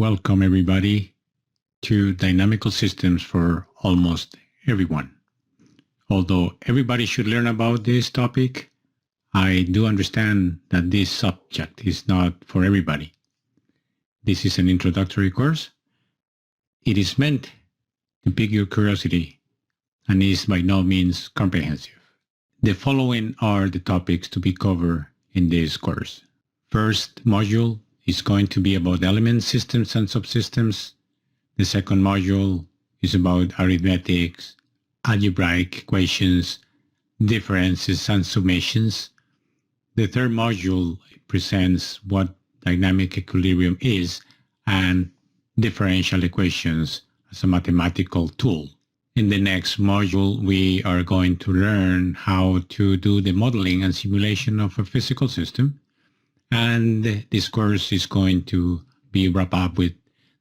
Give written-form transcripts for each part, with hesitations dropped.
Welcome everybody to Dynamical Systems for almost everyone. Although everybody should learn about this topic, I do understand that this subject is not for everybody. This is an introductory course. It is meant to pique your curiosity and is by no means comprehensive. The following are the topics to be covered in this course. First module is going to be about element systems and subsystems. The second module is about arithmetics, algebraic equations, differences and summations. The third module presents what dynamic equilibrium is and differential equations as a mathematical tool. In the next module, we are going to learn how to do the modeling and simulation of a physical system. And this course is going to be wrapped up with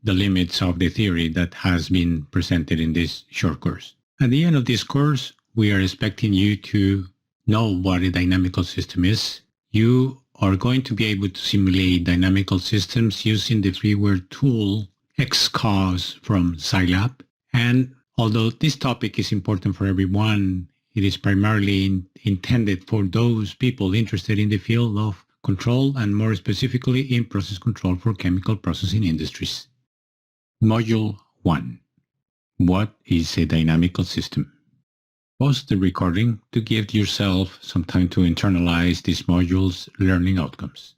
the limits of the theory that has been presented in this short course. At the end of this course, we are expecting you to know what a dynamical system is. You are going to be able to simulate dynamical systems using the freeware tool XCOS from Scilab. And although this topic is important for everyone, it is primarily intended for those people interested in the field of control and more specifically in process control for chemical processing industries. Module 1. What is a dynamical system? Pause the recording to give yourself some time to internalize this module's learning outcomes.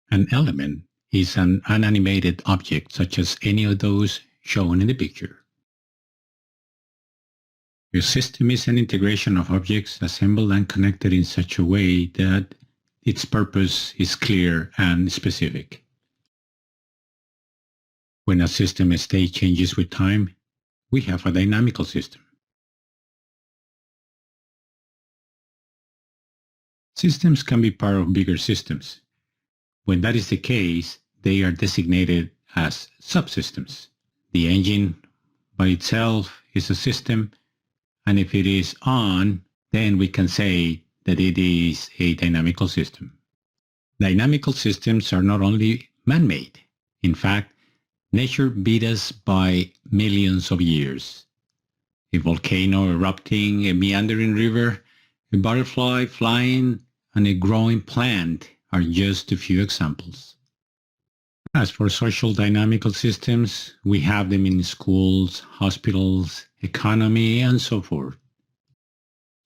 An element is an unanimated object such as any of those shown in the picture. Your system is an integration of objects assembled and connected in such a way that its purpose is clear and specific. When a system state changes with time, we have a dynamical system. Systems can be part of bigger systems. When that is the case, they are designated as subsystems. The engine by itself is a system, and if it is on, then we can say that it is a dynamical system. Dynamical systems are not only man-made. In fact, nature beat us by millions of years. A volcano erupting, a meandering river, a butterfly flying, and a growing plant are just a few examples. As for social dynamical systems, we have them in schools, hospitals, economy, and so forth.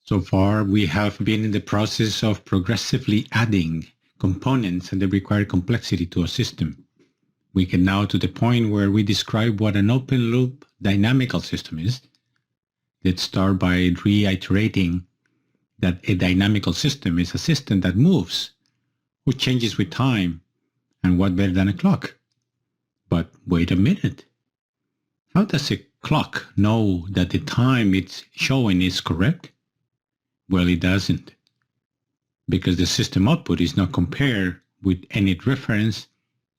So far, we have been in the process of progressively adding components and the required complexity to a system. We get now to the point where we describe what an open-loop dynamical system is. Let's start by reiterating that a dynamical system is a system that moves or changes with time. And what better than a clock? But wait a minute. How does a clock know that the time it's showing is correct? Well, it doesn't. Because the system output is not compared with any reference,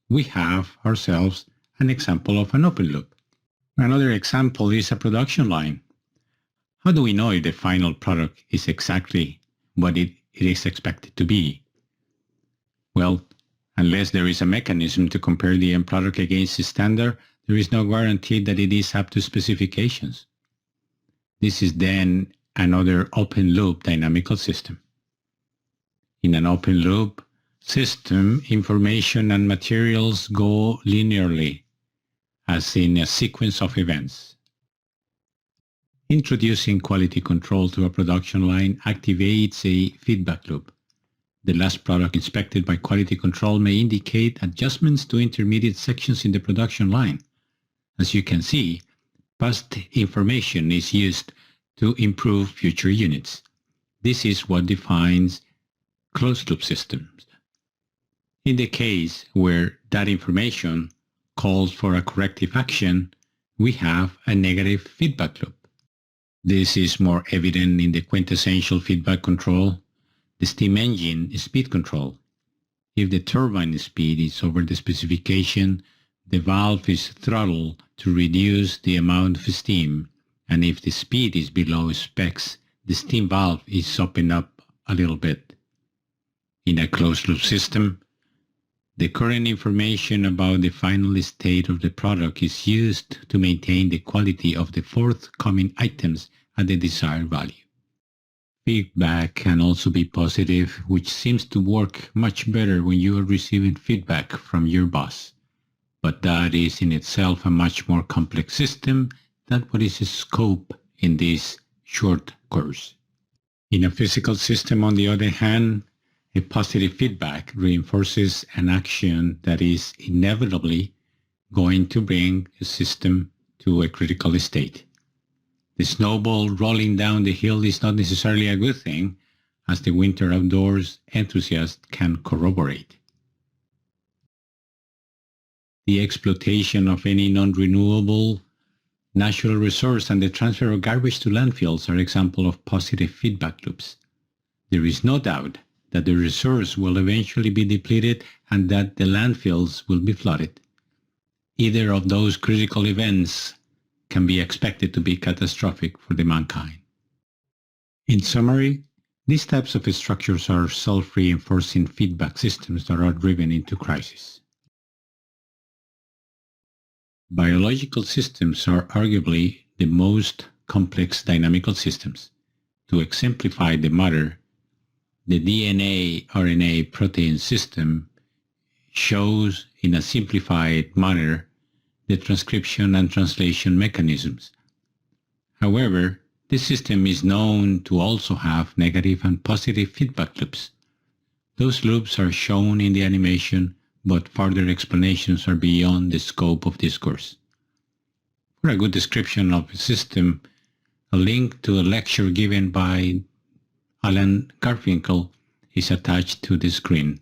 we have ourselves an example of an open loop. Another example is a production line. How do we know if the final product is exactly what it is expected to be? Well, unless there is a mechanism to compare the end product against the standard, there is no guarantee that it is up to specifications. This is then another open-loop dynamical system. In an open-loop system, information and materials go linearly, as in a sequence of events. Introducing quality control to a production line activates a feedback loop. The last product inspected by quality control may indicate adjustments to intermediate sections in the production line. As you can see, past information is used to improve future units. This is what defines closed-loop systems. In the case where that information calls for a corrective action, we have a negative feedback loop. This is more evident in the quintessential feedback control, the steam engine speed control. If the turbine speed is over the specification, the valve is throttled to reduce the amount of steam, and if the speed is below specs, the steam valve is opened up a little bit. In a closed-loop system, The current information about the final state of the product is used to maintain the quality of the forthcoming items at the desired value. Feedback can also be positive, which seems to work much better when you are receiving feedback from your boss. But that is in itself a much more complex system than what is scope in this short course. In a physical system, on the other hand, a positive feedback reinforces an action that is inevitably going to bring a system to a critical state. The snowball rolling down the hill is not necessarily a good thing, as the winter outdoors enthusiast can corroborate. The exploitation of any non-renewable natural resource and the transfer of garbage to landfills are examples of positive feedback loops. There is no doubt that the resource will eventually be depleted and that the landfills will be flooded. Either of those critical events can be expected to be catastrophic for the mankind. In summary, these types of structures are self-reinforcing feedback systems that are driven into crisis. Biological systems are arguably the most complex dynamical systems. To exemplify the matter, the DNA-RNA protein system shows in a simplified manner the transcription and translation mechanisms. However, this system is known to also have negative and positive feedback loops. Those loops are shown in the animation, but further explanations are beyond the scope of this course. For a good description of a system, a link to a lecture given by Alan Garfinkel is attached to the screen.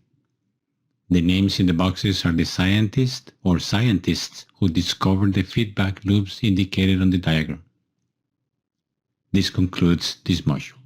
The names in the boxes are the scientists who discovered the feedback loops indicated on the diagram. This concludes this module.